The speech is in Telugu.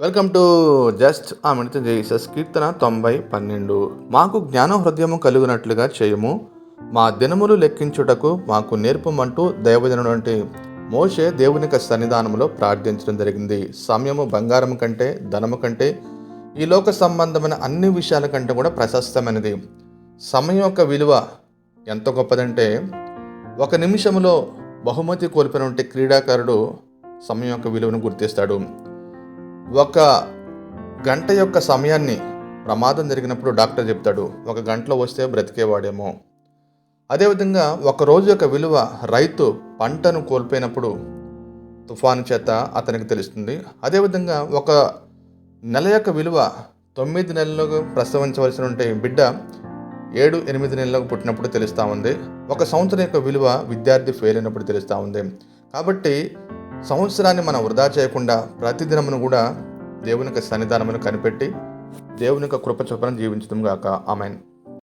వెల్కమ్ టు జస్ట్ ఆమెతో జీసస్ కీర్తన 90:12 మాకు జ్ఞాన హృదయము కలుగునట్లుగా చేయము, మా దినములు లెక్కించుటకు మాకు నేర్పమంటూ దైవజనుడు అంటే మోషే దేవుని యొక్క సన్నిధానంలో ప్రార్థించడం జరిగింది. సమయము బంగారం కంటే, ధనము కంటే, ఈ లోక సంబంధమైన అన్ని విషయాల కంటే కూడా ప్రశస్తమైనది. సమయం యొక్క విలువ ఎంత గొప్పదంటే, ఒక నిమిషంలో బహుమతి కోల్పోయినటువంటి క్రీడాకారుడు సమయం యొక్క విలువను గుర్తిస్తాడు. ఒక గంట యొక్క సమయాన్ని ప్రమాదం జరిగినప్పుడు డాక్టర్ చెప్తాడు, ఒక గంటలో వస్తే బ్రతికేవాడేమో. అదేవిధంగా ఒక రోజు యొక్క విలువ రైతు పంటను కోల్పోయినప్పుడు తుఫాను చేత అతనికి తెలుస్తుంది. అదేవిధంగా ఒక నెల యొక్క విలువ 9 నెలలకు ప్రసవించవలసిన బిడ్డ 7-8 నెలలకు పుట్టినప్పుడు తెలుస్తూ ఉంది. ఒక సంవత్సరం యొక్క విలువ విద్యార్థి ఫెయిల్ అయినప్పుడు తెలుస్తూ ఉంది. కాబట్టి సంవత్సరాన్ని మనం వృధా చేయకుండా ప్రతిదినమును కూడా దేవుని యొక్క సన్నిధానమును కనిపెట్టి దేవుని యొక్క కృప చొప్పున జీవించడం గాక. ఆమేన్.